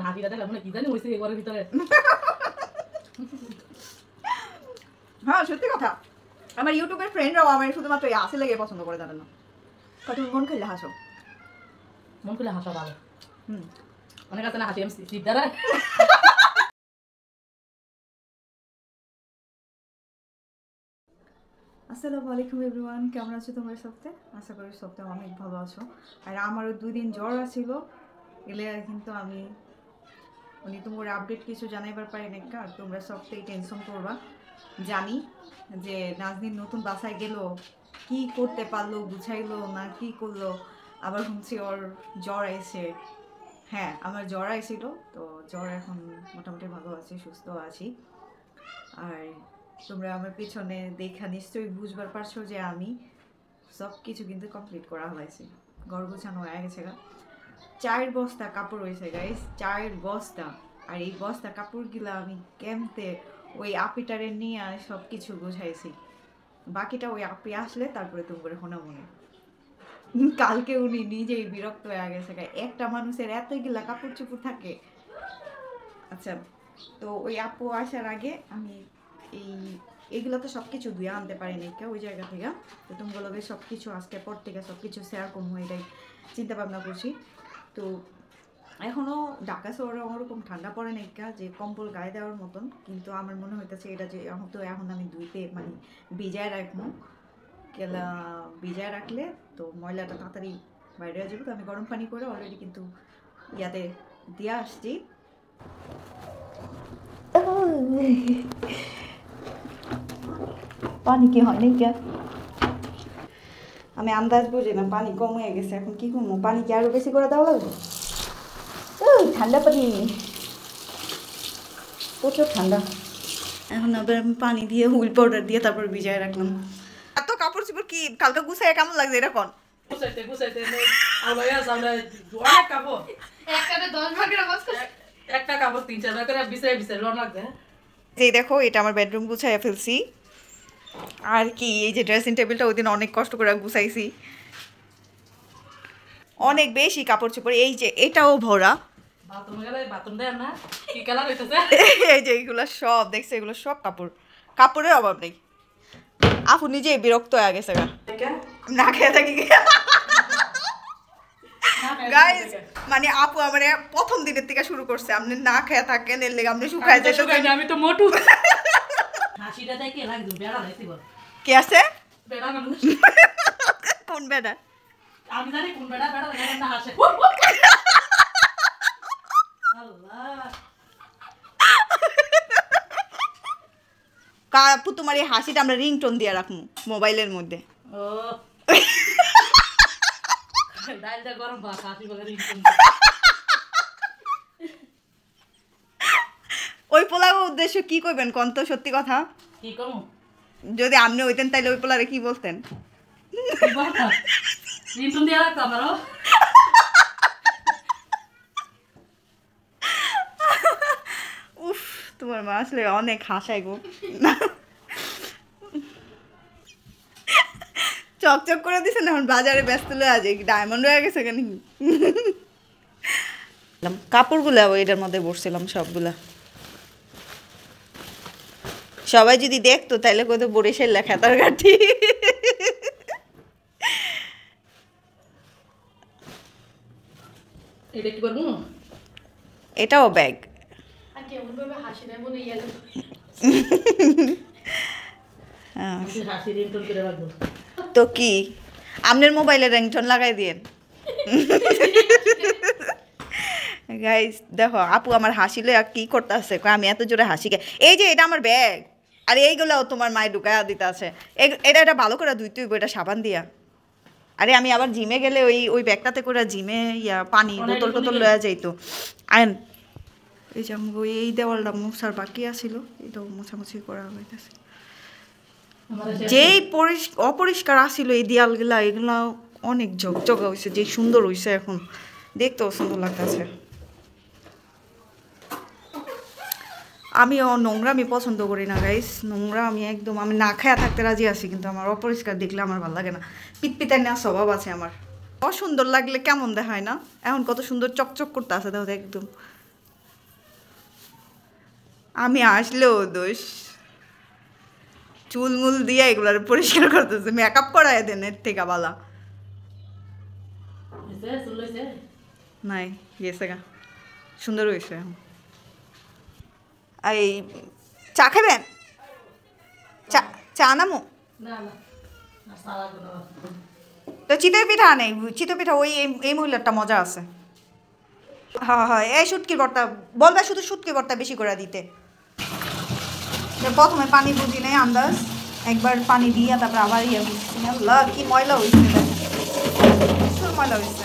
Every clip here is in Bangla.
হাসিটা দেখলাম না কি জানি হইছে ঘরের ভিতরে। হ্যাঁ সত্যি কথা, আমার ইউটিউবের ফ্রেন্ডরাও আমার শুধুমাত্র এই হাসি লেগে পছন্দ করে, জানেন না? তুমি মন খুললে হাসো। মন খুলে হাসা ভালো। অনেক আছে না হাসি এমসি সিদ্ধারা। আসসালামু আলাইকুম এভরিওয়ান, কেমন আছো তোমরা সপ্তাহে? আশা করি সপ্তাহে অনেক ভালো আছো। আর আমারও 2 দিন জ্বর আছিল, এলে কিন্তু আমি তোমার আপডেট কিছু জানাইবার পারি না। আর তোমরা সপ্তাহে টেনশন করবা, জানি যে নাজনীন নতুন বাসায় গেল, কি করতে পারলো, বুঝাইলো না কি করলো। আবার শুনছি ওর জ্বর আইছে। হ্যাঁ আমার জ্বর আইছিল, তো জ্বর এখন মোটামুটি ভালো আছি, সুস্থ আছি। আর তোমরা আমার পিছনে দেখা নিশ্চয়ই বুঝবার পারছো যে আমি সব কিছু কিন্তু কমপ্লিট করা হয়েছে, ঘর গোছানো হয়ে গেছে। 4 বস্তা কাপড় হয়েছে গাইস, 4 বস্তা। আর এই বস্তা কাপড়গুলো আমি কেমতে ওই আপিটারে নিয়ে সব কিছু গোছাইছি। বাকিটা ওই আপি আসলে তারপরে তোমরা শোনা মনে। কালকে উনি নিজেই বিরক্ত হয়ে গেছে, একটা মানুষের এতগুলা কাপড় চোপড় থাকে। আচ্ছা, তো ওই আপু আসার আগে আমি এইগুলো তো সব কিছু ধুয়ে আনতে পারিনি ওই জায়গা থেকে। তো তোমাগুলোকে সব কিছু আজকে পর থেকে সব কিছু শেয়ার করবো, এটাই চিন্তা ভাবনা করছি। তো এখনও ঢাকা শহরে ওরকম ঠান্ডা পড়ে নাই যে কম্বল গায়ে দেওয়ার মতন, কিন্তু আমার মনে হইতেছে এটা যে এখন আমি ধুইতে মানে ভিজায় রাখবো। কেলা ভিজায় রাখলে তো ময়লাটা তাড়াতাড়ি বাইরে হয়ে যাবে। তো আমি গরম পানি করে অলরেডি কিন্তু ইয়াতে দিয়ে আসছি। পানি কি হয় নাই কে, আমি আন্দাজ বুঝি না, পানি কম হয়ে গেছে। এখন কি করবো, পানি কি আরো বেশি করে দেওয়া লাগবে? ঠান্ডা পানি, প্রচুর ঠান্ডা। এখন আবার আমি পানি দিয়ে হুইল পাউডার দিয়ে তারপর ভিজায় রাখলাম। এত কাপড় চোপড় কি কালকে গুছাই কেমন লাগছে এটা কোন? গুছাইতে আলাইয়া সামনে অনেক কাপড় একটাতে 10 ভাগের অবস্থা, একটা কাপড় 3-4 ভাগ করে বিছাই লোন লাগবে। এই দেখো এটা আমার বেডরুম গুছাইয়া ফেলছি। আর কি এই যে ড্রেসিং টেবিলটা ওই দিন অনেক কষ্ট করে গুছাইছি, অনেক বেশি কাপড় চোপড়। এই যে এটাও ভরা, বাথরুমে গেলে বাথরুম দেয় না কি কালার হইতেছে। এই যে এগুলো সব দেখছে, এগুলো সব কাপড়ের অভাব নেই। আপু নিজে বিরক্ত হয়ে গেছে গা, না খেয়ে থাকি গাইস। মানে আপু আমার প্রথম দিনের থেকে শুরু করছে, আপনি না খেয়ে থাকেন এর লেগে আপনি শুকায় যেতে। আমি তো মোটু হাসিটা দেখে লাগবে বেড়া লাইছি বল। কে আছে? বেড়া না কোন বেড়া? আমি জানি কোন বেড়া না হাসে। আল্লাহ আপু তোমার এই হাসিটা আমরা রিংটোন দিয়ে রাখবো মোবাইলের মধ্যে। ও ডালটা গরম ভাত হাসি বলে রিংটোন। ওই পোলার উদ্দেশ্য কি করবেন কোন তো, সত্যি কথা কি করব? যদি আপনি হইতেন তাইলে ওই পোলারে কি বলতেন? রিংটোন দিয়ে রাখতো আমারও। উফ, তোমার মা আসলে অনেক হাসায় গো। চকচক করে দিছে না, এখন বাজারে ব্যস্ত লয়ে আছে, ডায়মন্ড হয়ে গেছে কেন? কাপড়গুলা এটার মধ্যে বসছিলাম সবগুলা। সবাই যদি দেখতো তাইলে কত বরিশাল লেখা তার কাঠি। এটা কি করবো? এটাও ব্যাগ। আর কেমন ভাবে হাসি দেয় মনে ইয়ে হাসি রিংটোন করে রাখবো। তো কি আপনার মোবাইলে রিংটোন লাগাই দিয়েন। গাইস দেখো আপু আমার হাসিলে কি করতে আছে, আমি এত জোরে হাসি গে। এই যে এটা আমার ব্যাগ, আর এইগুলাও তোমার মায়ের ঢুকায়া দিতে আছে। এটা ভালো করে ধুইতে হইব, এটা সাবান দিয়া। আরে আমি আবার জিমে গেলে ওই ব্যাগটাতে করে জিমে পানি বোতল টোতল লয়া যাইতো। আইন এই যে এই দেওয়ালটা মোছার বাকি আছিল, এটাও মোছামুছি করা হইতেছে। যেই অপরিষ্কার আসিল এই দেয়ালগুলা, এগুলা অনেক ঝকঝকা হয়েছে, যে সুন্দর হয়েছে, এখন দেখতেও সুন্দর লাগতেছে। আমিও নোংরা আমি পছন্দ করি না গাইস, নোংরা আমি একদম আমি না খায়া থাকতে রাজি আছি, কিন্তু আমার অপরিষ্কার দেখলে আমার ভালো লাগে না। পিতপিতার নেওয়া স্বভাব আছে আমার, অসুন্দর লাগলে কেমন দেখায় না? এখন কত সুন্দর চকচক করতে আছে, দেখো একদম আমি আসলেও দোষ, চুলমুল দিয়ে এগুলো পরিষ্কার করতেছে, মেকআপ করায় দেন এর থেকে বালা নাই গেছে গা, সুন্দর হয়েছে। এই চা খাবেন? চা চা নামো তো চিতই পিঠা নেই, চিতই পিঠা ওই এই মহিলারটা মজা আছে। হ্যাঁ হ্যাঁ এই শুটকির ভর্তা বলবে, শুধু শুটকির ভর্তা বেশি করে দিতে। প্রথমে পানি বুঝি নেই আন্দাজ, একবার পানি দিয়ে তারপর আবার ইয়ে বুঝছি না, কি ময়লা হয়েছে, প্রচুর ময়লা হয়েছে।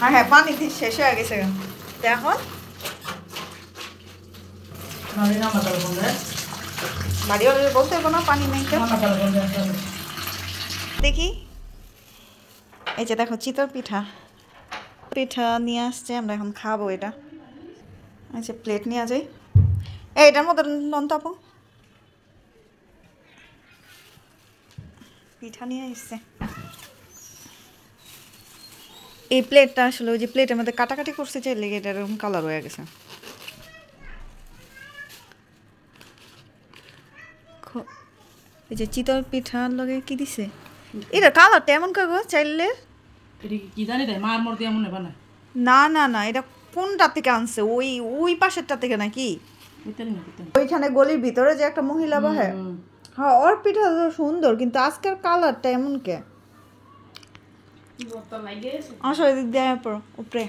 হ্যাঁ হ্যাঁ পানি শেষ হয়ে গেছে এখন বাড়ি বলতে কোনো পানি নেই। দেখি এই যে দেখো চিতই পিঠা, পিঠা নিয়ে আসছে, আমরা এখন খাবো এটা। আচ্ছা প্লেট নিয়ে যাই, এটার মধ্যে নন তাপো পিঠা নিয়ে এসছে। এই প্লেটটা আসলে ওই যে প্লেটের মধ্যে কাটাকাটি করছে যে লেগে এটা এরকম কালার হয়ে গেছে। এই যে চিতই পিঠার লগে কি দিছে, এটা কালারটা এমন কাগজ চাইলে কি জানি রে মার মর দিয়ে মনে বানায়। না না না এটা কোনটা থেকে আনছে, ওই ওই পাশেরটা থেকে নাকি? ওইখানে গলির ভিতরে যে একটা মহিলা বহে, হ্যাঁ ওর পিঠা তো সুন্দর, কিন্তু আজকের কালারটা এমন কে আসলে দিক দেয় উপরে।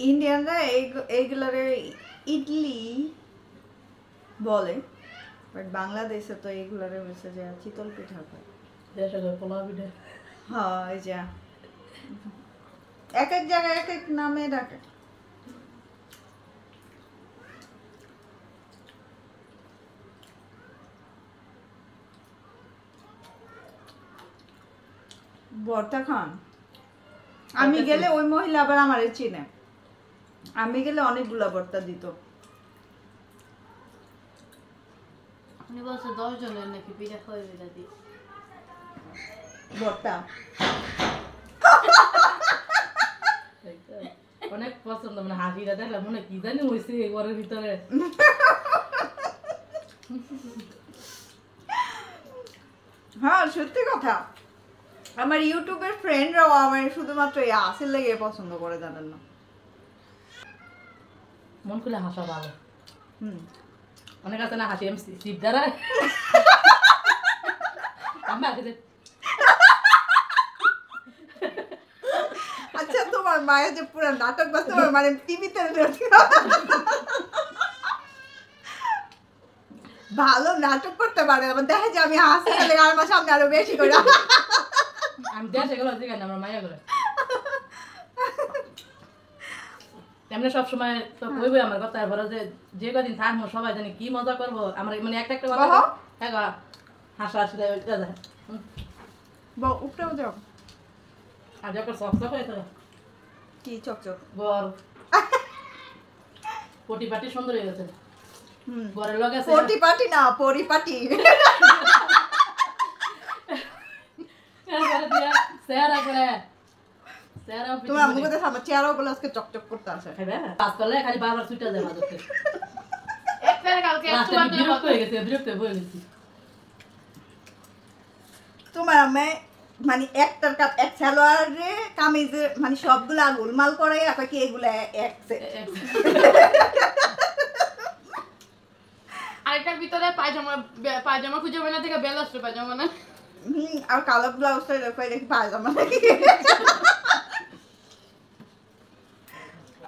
ইন্ডিয়ানরা এইগুলারে ইডলি বলে, বাট বাংলাদেশে তো এইগুলারে হচ্ছে যে চিতল পিঠা খায়। হ্যাঁ এই যে এক এক জায়গায় এক এক নামে ডাকে। ভর্তা খান, আমি গেলে ওই মহিলা আবার আমারে চিনে, আমি গেলে অনেকগুলা ভর্তা দিত। উনি বলছে 10 জনের নাকি পিঠা খাওয়াবে দাদি ভর্তা অনেক পছন্দ, মানে হাসিটা দেখলে মনে কি জানি হয়েছে ঘরের ভিতরে। হ্যাঁ সত্যি কথা, আমার ইউটিউবের ফ্রেন্ডরাও আমার শুধুমাত্র এই আসিল লেগে পছন্দ করে, জানেন না? মন খুলে হাসা ভালো। হুম অনেক আছে না হাসি আমি সিপ দ্বারায় আচ্ছা তোমার মায়ের যে পুরো নাটক বা তোমার মানে টিভিতে ভালো নাটক করতে পারে, আমার দেখা যায় আমি হাসি গেলে আমার সামনে আরো বেশি করে আমি দেশে গেলো যেখানে আমার মায়া গেলো তেমনি সবসময় তো কইবই আমার কথা, এরপরে যে কদিন থাকবো সবাই জানি কি মজা করবো, আমার মানে একটা একটা কথা হ্যাঁ হাসা হাসি যায় উপরেও যাও। আর যখন চক চক হয়ে থাকে কি চকচক বর পটি পাটি সুন্দর হয়ে গেছে। বরের লগে আছে পটি পাটি না পরিপাটি, চেহারা করে তোমার মুখে দেখো আমার চেহারাগুলো আজকে চকচক করতে আসে। কাজ করলে খালি বারবার ছুটে যায় বাজারতে। একবারে কালকে একটু বিরক্ত হয়ে গেছে, বিরক্ত হয়ে গেছি। তোমার আমি মানে একটার কাপ এক সালোয়ারে কামিজে মানে সবগুলা গোলমাল করে আপনি কি এগুলা এক আরেকটার ভিতরে পায়জামা খুঁজে বেনা থেকে বেল আসছে পায়জামা না। আর কালো ব্লাউজটা কই দেখি পায়জামা নাকি।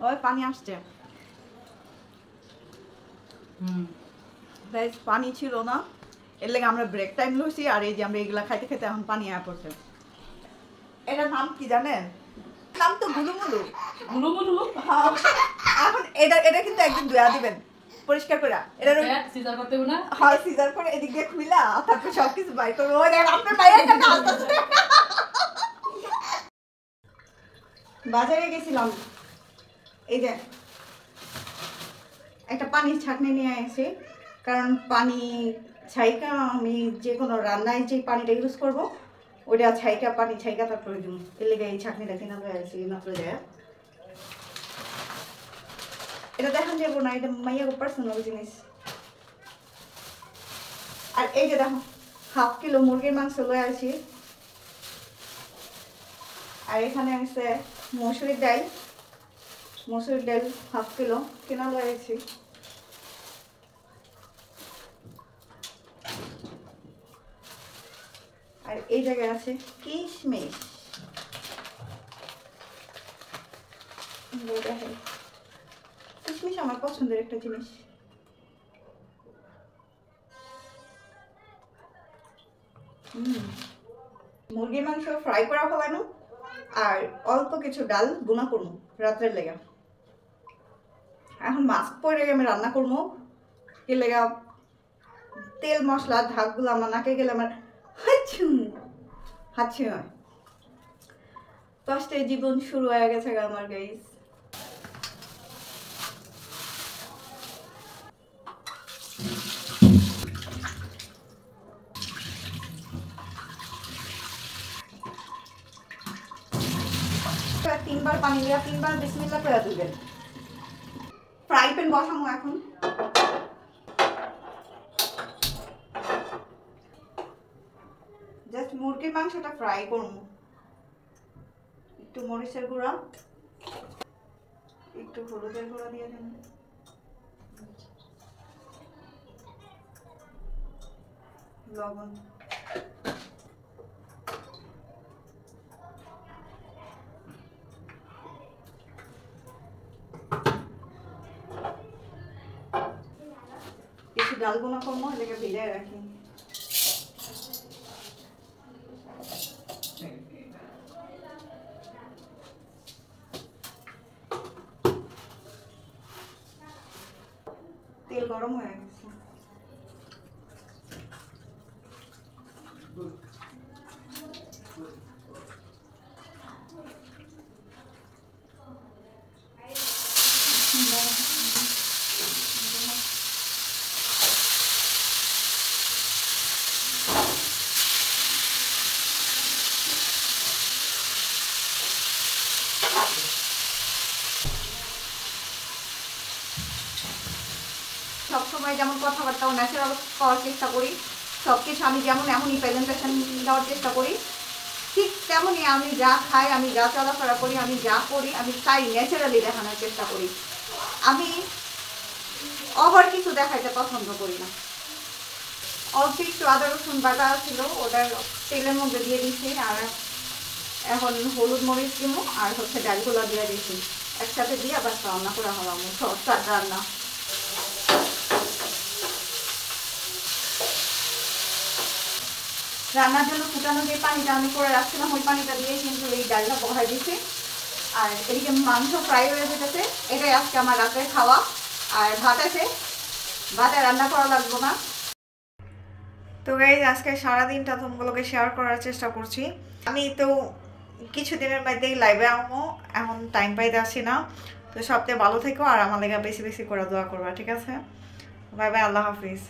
ওই পানি আসছে। গাইস পানি ছিল না, এর লাগে আমরা ব্রেক টাইম লইছি, আর এই যে আমরা এগুলা খাইতে খাইতে এখন পানি আয়া পড়ছে। এটার নাম কি জানেন? নাম তো গুলুমুলু। গুলুমুলু? এখন এটা কিন্তু একদিন ধুয়া দিবেন পরিষ্কার করে। এটা সিজার করতে হবে না? হ্যাঁ সিজার করে এদিক দিয়ে খুইলা তারপর সবকিছু বাই করবো। ওই দেখ আপনার ভাইয়ের কাছে আসতেছে। বাজারে গেছিলাম, এই যে একটা পানির ছাঁকনি নিয়ে এসে কারণ পানি ছাইকা আমি যে কোনো রান্নায় যে পানিটা ইউজ করবো ওইটা ছাইকা পানি ছাইকা তারপরে দিন এর লেগে এই ছাঁকনিটা কিনা হয়ে গেছে মাত্র যায়। এটা দেখান যাবো না, এটা মাইয়া পার্সোনাল জিনিস। আর এই যে দেখো 1/2 কিলো মুরগির মাংস লয়ে আসি। আর এখানে আছে মসুরির ডাল 1/2 কিলো কেনা লয়ে আসি। আর এই জায়গায় আছে কিশমিশ। কিশমিশ আমার পছন্দের একটা জিনিস। মুরগির মাংস ফ্রাই করা ফেলানো আর অল্প কিছু ডাল গুনা করবো রাত্রের লেগা। এখন মাস্ক পরে আমি রান্না করবো এর লেগা তেল মশলা ধাকগুলো আমার নাকে গেলে আমার হাঁচি হয়। কষ্টে জীবন শুরু হয়ে গেছে আমার গাইস। তিনবার পানি দেওয়া 3বার বিসমিল্লাহ করে দিবেন। ফ্রাই প্যান বসাবো এখন। জাস্ট মুরগির মাংসটা ফ্রাই করবো। একটু মরিচের গুঁড়া একটু হলুদের গুঁড়া দিয়ে দেন। লবণ কিছু ডাল গুঁড়া করবো এটাকে ভিজায় রাখি। তেল গরম হয়ে গেছে। সবসময় যেমন কথাবার্তাও ন্যাচারাল করার চেষ্টা করি, সব কিছু আমি যেমন এমনই প্রেজেন্টেশন দেওয়ার চেষ্টা করি, ঠিক তেমনই আমি যা খাই, আমি যা চলাফেরা করি, আমি যা করি, আমি তাই ন্যাচারালি দেখানোর চেষ্টা করি। আমি ওভার কিছু দেখাইতে পছন্দ করি না। অল্প একটু আদা রসুন বাটা ছিল ওটা তেলের মধ্যে দিয়ে দিচ্ছি। আর এখন হলুদ মরিচ দিব আর ডালগুলো দিয়ে দিচ্ছি একসাথে দিয়ে আবার রান্না করা হলাম সস্তার রান্না। রান্নার জন্য ফুটানো যে পানিটা আমি করে রাখছিলাম ওই পানিটা দিয়ে কিন্তু এই ডালটা বহাই দিচ্ছি। আর এদিকে মাংস ফ্রাই হয়ে যেতেছে। এটাই আজকে আমার রাতের খাওয়া। আর ভাত আছে, ভাতে রান্না করা লাগবে না। তো গাইজ আজকে সারাদিনটা তোমাগুলোকে শেয়ার করার চেষ্টা করছি। আমি তো কিছুদিনের মধ্যেই লাইভে আমো, এখন টাইম পাইতে আসি না। তো সবচেয়ে ভালো থেকো আর আমার লেগে বেশি বেশি করে দোয়া করবা, ঠিক আছে? বাই বাই, আল্লাহ হাফিজ।